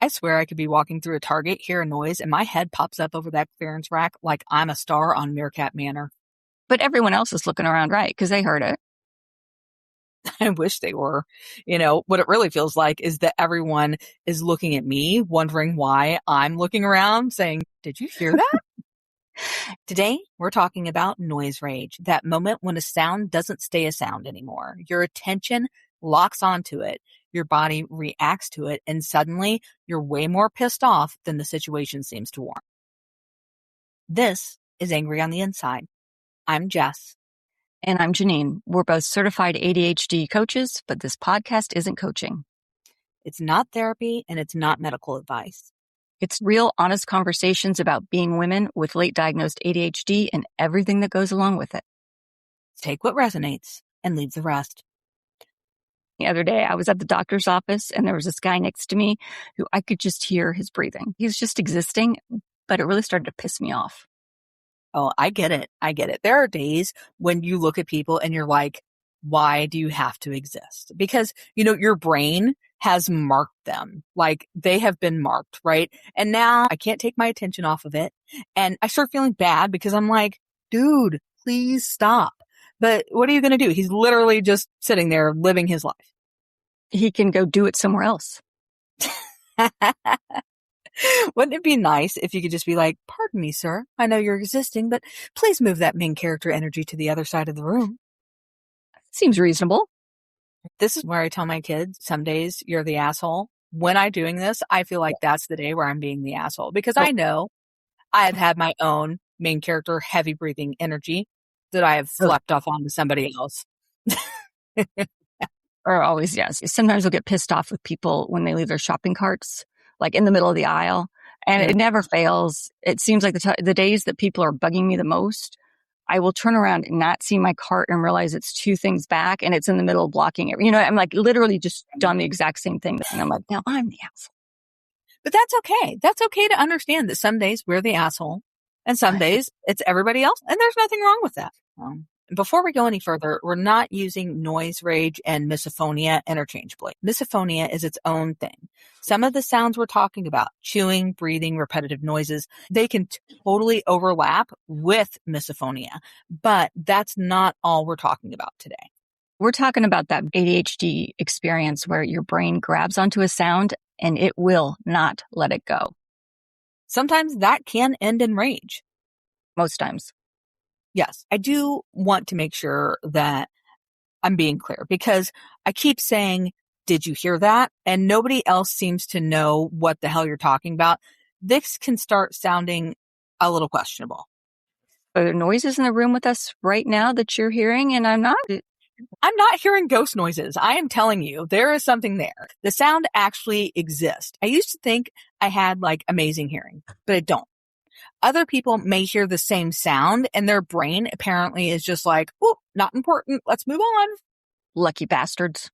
I swear I could be walking through a Target, hear a noise, and my head pops up over that clearance rack like I'm a star on Meerkat Manor. But everyone else is looking around, right? Because they heard it. I wish they were. What it really feels like is that everyone is looking at me, wondering why I'm looking around, saying, did you hear that? Today, we're talking about noise rage, that moment when a sound doesn't stay a sound anymore. Your attention locks onto it, your body reacts to it, and suddenly you're way more pissed off than the situation seems to warrant. This is Angry on the Inside. I'm Jess. And I'm Jeannine. We're both certified ADHD coaches, but this podcast isn't coaching. It's not therapy and it's not medical advice. It's real, honest conversations about being women with late diagnosed ADHD and everything that goes along with it. Take what resonates and leave the rest. The other day, I was at the doctor's office and there was this guy next to me who I could just hear his breathing. He was just existing, but it really started to piss me off. Oh, I get it. There are days when you look at people and you're like, why do you have to exist? Because, your brain has marked them. Like they have been marked, right? And now I can't take my attention off of it. And I start feeling bad because I'm like, dude, please stop. But what are you going to do? He's literally just sitting there living his life. He can go do it somewhere else. Wouldn't it be nice if you could just be like, pardon me, sir, I know you're existing, but please move that main character energy to the other side of the room. Seems reasonable. This is where I tell my kids, some days you're the asshole. When I'm doing this, I feel like that's the day where I'm being the asshole because I know I have had my own main character heavy breathing energy that I have flipped off onto somebody else. Or always, yes. Sometimes I'll get pissed off with people when they leave their shopping carts, like in the middle of the aisle. And it never fails. It seems like the days that people are bugging me the most, I will turn around and not see my cart and realize it's two things back and it's in the middle blocking it. I'm like literally just done the exact same thing. And I'm like, now I'm the asshole. But that's okay. That's okay to understand that some days we're the asshole and some days it's everybody else. And there's nothing wrong with that. Before we go any further, we're not using noise rage and misophonia interchangeably. Misophonia is its own thing. Some of the sounds we're talking about, chewing, breathing, repetitive noises, they can totally overlap with misophonia, but that's not all we're talking about today. We're talking about that ADHD experience where your brain grabs onto a sound and it will not let it go. Sometimes that can end in rage. Most times. Yes, I do want to make sure that I'm being clear because I keep saying, did you hear that? And nobody else seems to know what the hell you're talking about. This can start sounding a little questionable. Are there noises in the room with us right now that you're hearing and I'm not? I'm not hearing ghost noises. I am telling you, there is something there. The sound actually exists. I used to think I had amazing hearing, but I don't. Other people may hear the same sound and their brain apparently is just like, oh, not important. Let's move on. Lucky bastards.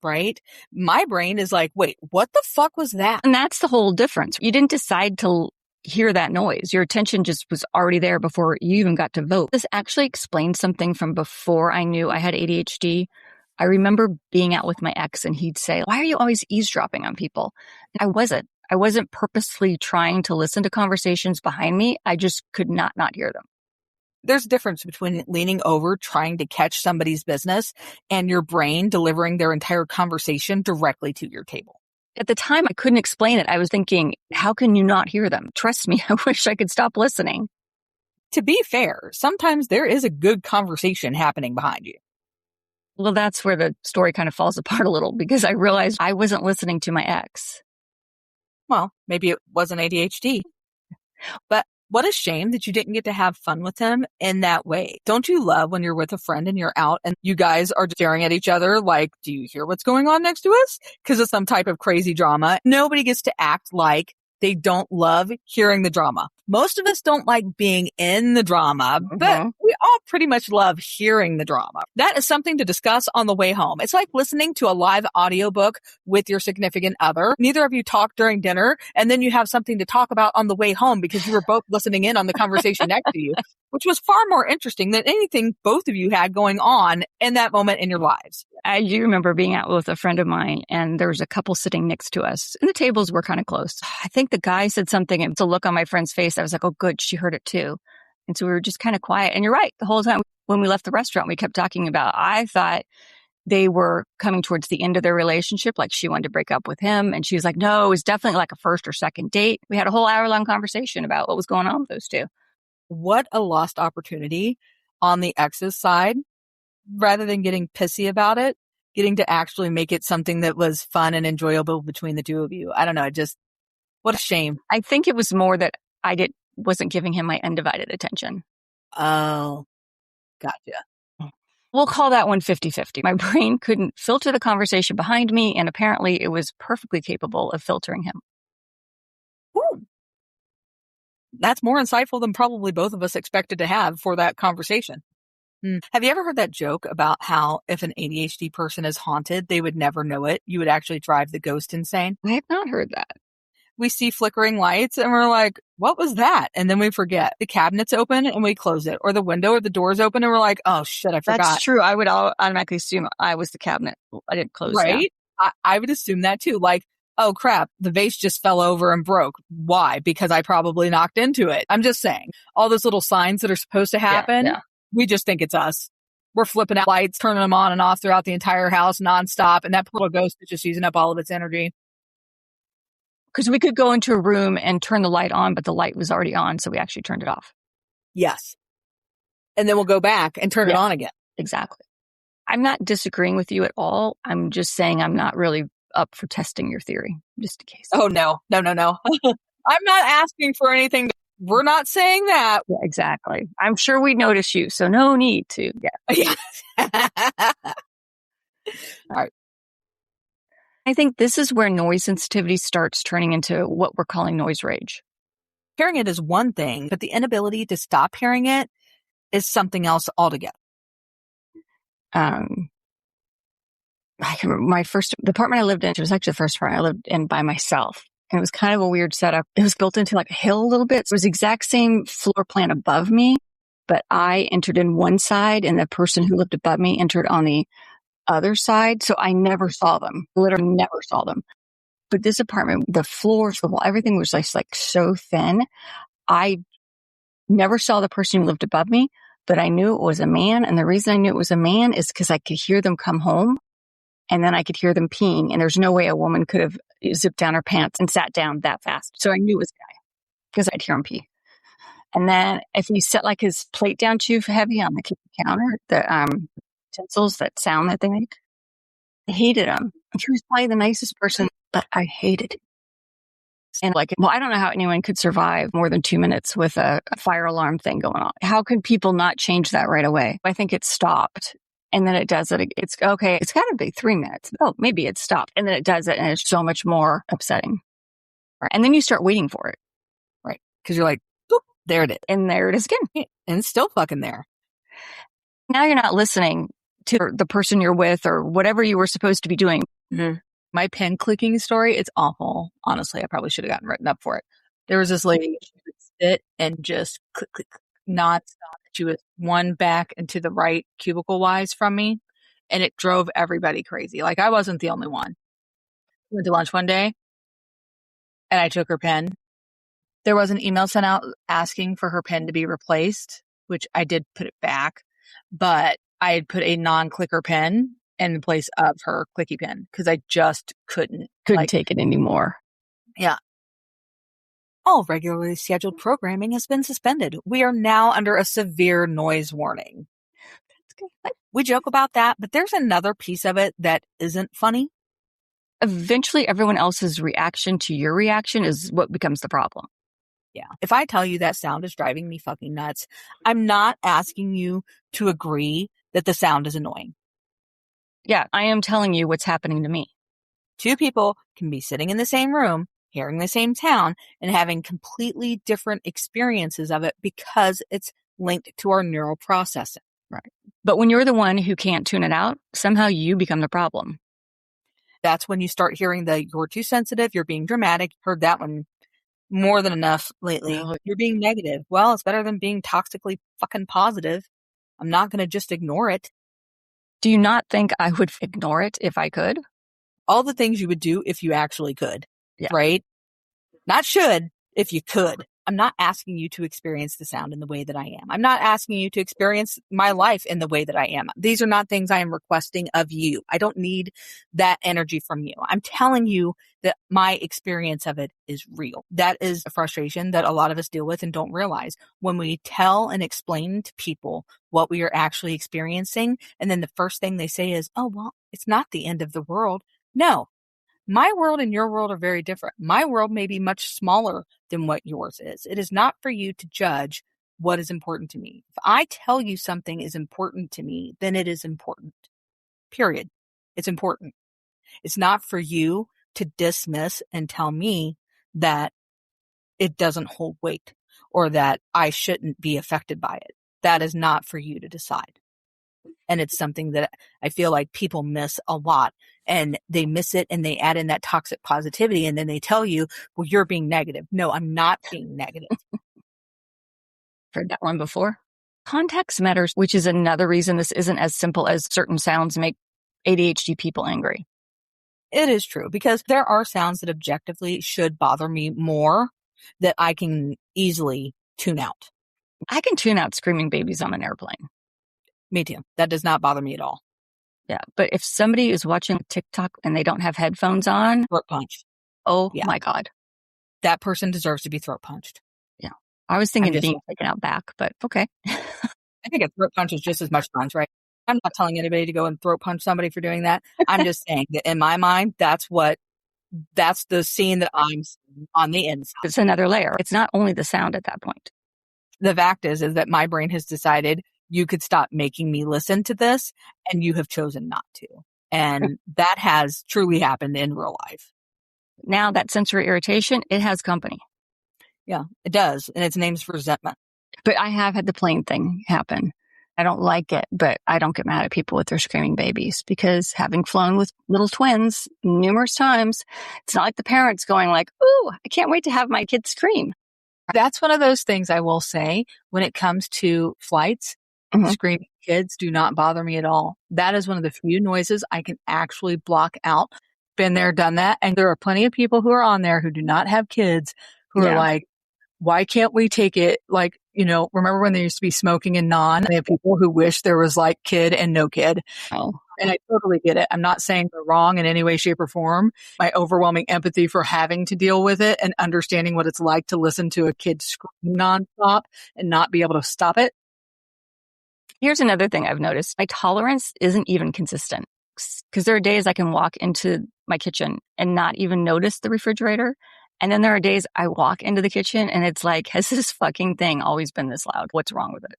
Right? My brain is like, wait, what the fuck was that? And that's the whole difference. You didn't decide to hear that noise. Your attention just was already there before you even got to vote. This actually explains something from before I knew I had ADHD. I remember being out with my ex and he'd say, why are you always eavesdropping on people? And I wasn't purposely trying to listen to conversations behind me. I just could not hear them. There's a difference between leaning over, trying to catch somebody's business, and your brain delivering their entire conversation directly to your table. At the time, I couldn't explain it. I was thinking, how can you not hear them? Trust me, I wish I could stop listening. To be fair, sometimes there is a good conversation happening behind you. Well, that's where the story kind of falls apart a little because I realized I wasn't listening to my ex. Well, maybe it wasn't ADHD. But what a shame that you didn't get to have fun with him in that way. Don't you love when you're with a friend and you're out and you guys are staring at each other like, do you hear what's going on next to us? Because of some type of crazy drama. Nobody gets to act like they don't love hearing the drama. Most of us don't like being in the drama, but we all pretty much love hearing the drama. That is something to discuss on the way home. It's like listening to a live audiobook with your significant other. Neither of you talk during dinner, and then you have something to talk about on the way home because you were both listening in on the conversation next to you. which was far more interesting than anything both of you had going on in that moment in your lives. I do remember being out with a friend of mine, and there was a couple sitting next to us, and the tables were kind of close. I think the guy said something, and the look on my friend's face, I was like, oh, good, she heard it too. And so we were just kind of quiet. And you're right, the whole time when we left the restaurant, we kept talking about, I thought they were coming towards the end of their relationship, like she wanted to break up with him. And she was like, no, it was definitely like a first or second date. We had a whole hour-long conversation about what was going on with those two. What a lost opportunity on the ex's side. Rather than getting pissy about it, getting to actually make it something that was fun and enjoyable between the two of you. I don't know. What a shame. I think it was more that I wasn't giving him my undivided attention. Oh, gotcha. We'll call that one 50-50. My brain couldn't filter the conversation behind me, and apparently it was perfectly capable of filtering him. Ooh. That's more insightful than probably both of us expected to have for that conversation. Have you ever heard that joke about how if an ADHD person is haunted, they would never know it? You would actually drive the ghost insane? I have not heard that. We see flickering lights and we're like, what was that? And then we forget. The cabinet's open and we close it. Or the window or the door's open and we're like, oh shit, I forgot. That's true. I would automatically assume I was the cabinet. I didn't close it. Right? I would assume that too. Like, oh crap, the vase just fell over and broke. Why? Because I probably knocked into it. I'm just saying. All those little signs that are supposed to happen. Yeah. We just think it's us. We're flipping out lights, turning them on and off throughout the entire house nonstop. And that poor little ghost is just using up all of its energy. Because we could go into a room and turn the light on, but the light was already on. So we actually turned it off. Yes. And then we'll go back and turn it on again. Exactly. I'm not disagreeing with you at all. I'm just saying I'm not really up for testing your theory, just in case. Oh, no. I'm not asking for anything. We're not saying that. Yeah, exactly. I'm sure we notice you, so no need to. Yeah. All right. I think this is where noise sensitivity starts turning into what we're calling noise rage. Hearing it is one thing, but the inability to stop hearing it is something else altogether. I can remember the apartment I lived in, it was actually the first apartment I lived in by myself. And it was kind of a weird setup. It was built into like a hill a little bit. It was the exact same floor plan above me, but I entered in one side and the person who lived above me entered on the other side. So I never saw them, literally never saw them. But this apartment, the floors, the wall, everything was just like so thin. I never saw the person who lived above me, but I knew it was a man. And the reason I knew it was a man is because I could hear them come home. And then I could hear them peeing. And there's no way a woman could have zipped down her pants and sat down that fast. So I knew it was a guy because I'd hear him pee. And then if he set like his plate down too heavy on the kitchen counter, the utensils, that sound that they make, I hated him. He was probably the nicest person, but I hated him. And I don't know how anyone could survive more than 2 minutes with a fire alarm thing going on. How could people not change that right away? I think it stopped. And then it does it. It's okay. It's got to be 3 minutes. Oh, maybe it stopped. And then it does it. And it's so much more upsetting. Right. And then you start waiting for it. Right. Because you're like, boop, there it is. And there it is again. And it's still fucking there. Now you're not listening to the person you're with or whatever you were supposed to be doing. Mm-hmm. My pen clicking story, it's awful. Honestly, I probably should have gotten written up for it. There was this lady, she would sit and just click, click, click, nonstop. She was one back and to the right cubicle wise from me. And it drove everybody crazy. Like I wasn't the only one. We went to lunch one day and I took her pen. There was an email sent out asking for her pen to be replaced, which I did put it back, but I had put a non-clicker pen in place of her clicky pen because I just couldn't take it anymore. Yeah. All regularly scheduled programming has been suspended. We are now under a severe noise warning. We joke about that, but there's another piece of it that isn't funny. Eventually, everyone else's reaction to your reaction is what becomes the problem. Yeah. If I tell you that sound is driving me fucking nuts, I'm not asking you to agree that the sound is annoying. Yeah, I am telling you what's happening to me. Two people can be sitting in the same room, hearing the same sound, and having completely different experiences of it because it's linked to our neural processing. Right. But when you're the one who can't tune it out, somehow you become the problem. That's when you start hearing you're too sensitive, you're being dramatic. Heard that one more than enough lately. Oh. You're being negative. Well, it's better than being toxically fucking positive. I'm not going to just ignore it. Do you not think I would ignore it if I could? All the things you would do if you actually could, Yeah. right? Not should, if you could. I'm not asking you to experience the sound in the way that I am. I'm not asking you to experience my life in the way that I am. These are not things I am requesting of you. I don't need that energy from you. I'm telling you that my experience of it is real. That is a frustration that a lot of us deal with and don't realize. When we tell and explain to people what we are actually experiencing, and then the first thing they say is, oh, well, it's not the end of the world. No. My world and your world are very different. My world may be much smaller than what yours is. It is not for you to judge what is important to me. If I tell you something is important to me, then it is important. Period. It's important. It's not for you to dismiss and tell me that it doesn't hold weight or that I shouldn't be affected by it. That is not for you to decide. And it's something that I feel like people miss a lot, and they miss it and they add in that toxic positivity, and then they tell you, well, you're being negative. No, I'm not being negative. Heard that one before. Context matters, which is another reason this isn't as simple as certain sounds make ADHD people angry. It is true, because there are sounds that objectively should bother me more that I can easily tune out. I can tune out screaming babies on an airplane. Me too. That does not bother me at all. Yeah. But if somebody is watching TikTok and they don't have headphones on, Throat punched. oh Yeah. my God. That person deserves to be throat punched. Yeah. I was thinking being taken out back, but okay. I think a throat punch is just as much fun, right? I'm not telling anybody to go and throat punch somebody for doing that. I'm just saying that in my mind, that's the scene that I'm seeing on the inside. It's another layer. It's not only the sound at that point. The fact is that my brain has decided you could stop making me listen to this, and you have chosen not to. And that has truly happened in real life. Now that sensory irritation, it has company. Yeah, it does. And its name's resentment. But I have had the plane thing happen. I don't like it, but I don't get mad at people with their screaming babies, because having flown with little twins numerous times, it's not like the parents going like, ooh, I can't wait to have my kid scream. That's one of those things I will say when it comes to flights. Mm-hmm. Screaming kids do not bother me at all. That is one of the few noises I can actually block out. Been there, done that. And there are plenty of people who are on there who do not have kids who are like, why can't we take it? Like, remember when there used to be smoking and non? They have people who wish there was like kid and no kid. Oh. And I totally get it. I'm not saying they're wrong in any way, shape, or form. My overwhelming empathy for having to deal with it and understanding what it's like to listen to a kid scream nonstop and not be able to stop it. Here's another thing I've noticed. My tolerance isn't even consistent, because there are days I can walk into my kitchen and not even notice the refrigerator. And then there are days I walk into the kitchen and it's like, has this fucking thing always been this loud? What's wrong with it?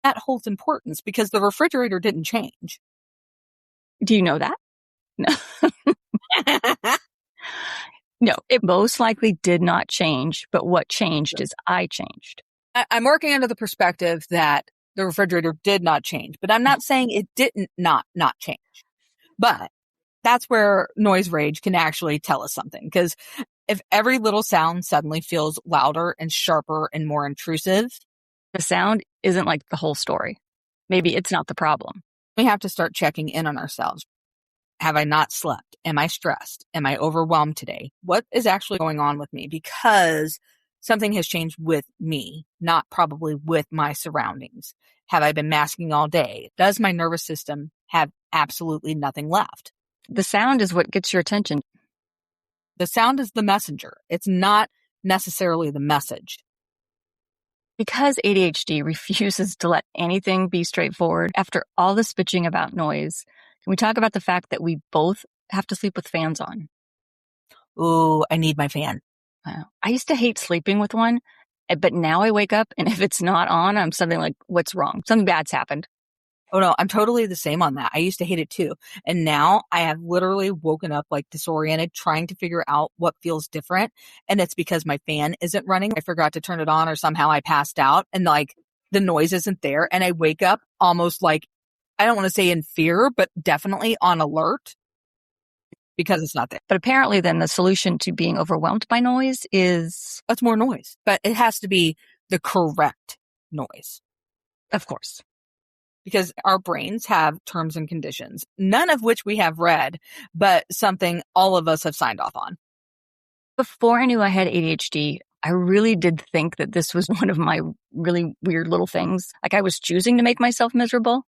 That holds importance because the refrigerator didn't change. Do you know that? No. No, it most likely did not change, but what changed is I changed. I'm working under the perspective that the refrigerator did not change, but I'm not saying it didn't not change. But that's where noise rage can actually tell us something, because if every little sound suddenly feels louder and sharper and more intrusive, the sound isn't like the whole story. Maybe it's not the problem. We have to start checking in on ourselves. Have I not slept? Am I stressed? Am I overwhelmed today? What is actually going on with me? Because something has changed with me, not probably with my surroundings. Have I been masking all day? Does my nervous system have absolutely nothing left? The sound is what gets your attention. The sound is the messenger. It's not necessarily the message. Because ADHD refuses to let anything be straightforward, after all this bitching about noise, can we talk about the fact that we both have to sleep with fans on? Ooh, I need my fan. I used to hate sleeping with one, but now I wake up and if it's not on, I'm suddenly like, what's wrong? Something bad's happened. Oh no, I'm totally the same on that. I used to hate it too. And now I have literally woken up like disoriented, trying to figure out what feels different. And it's because my fan isn't running. I forgot to turn it on, or somehow I passed out and like the noise isn't there. And I wake up almost like, I don't want to say in fear, but definitely on alert. because it's not there. But apparently then the solution to being overwhelmed by noise is, That's more noise, but it has to be the correct noise. of course, because our brains have terms and conditions, none of which we have read, but something all of us have signed off on. before I knew I had ADHD, I really did think that this was one of my really weird little things. Like I was choosing to make myself miserable.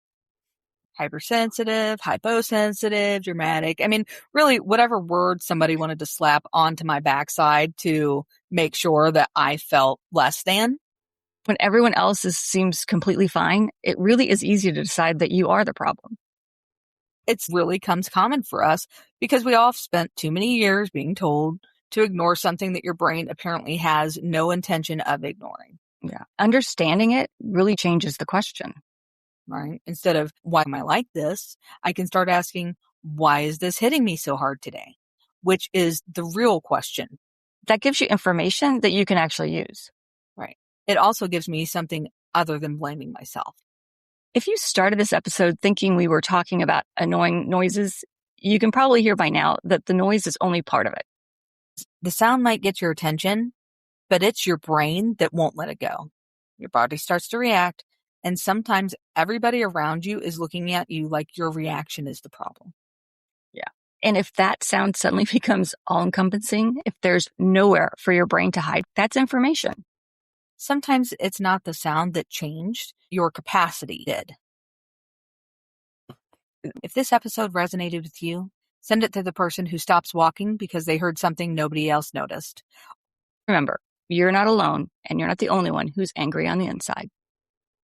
Hypersensitive, hyposensitive, dramatic. I mean, really, whatever word somebody wanted to slap onto my backside to make sure that I felt less than. When everyone else seems completely fine, it really is easy to decide that you are the problem. It really comes common for us because we all spent too many years being told to ignore something that your brain apparently has no intention of ignoring. Yeah. Understanding it really changes the question. Right? Instead of, why am I like this? I can start asking, why is this hitting me so hard today? Which is the real question. That gives you information that you can actually use. Right. It also gives me something other than blaming myself. If you started this episode thinking we were talking about annoying noises, you can probably hear by now that the noise is only part of it. The sound might get your attention, but it's your brain that won't let it go. Your body starts to react, and sometimes everybody around you is looking at you like your reaction is the problem. Yeah. And if that sound suddenly becomes all-encompassing, if there's nowhere for your brain to hide, that's information. Sometimes it's not the sound that changed, your capacity did. If this episode resonated with you, send it to the person who stops walking because they heard something nobody else noticed. Remember, you're not alone, and you're not the only one who's angry on the inside.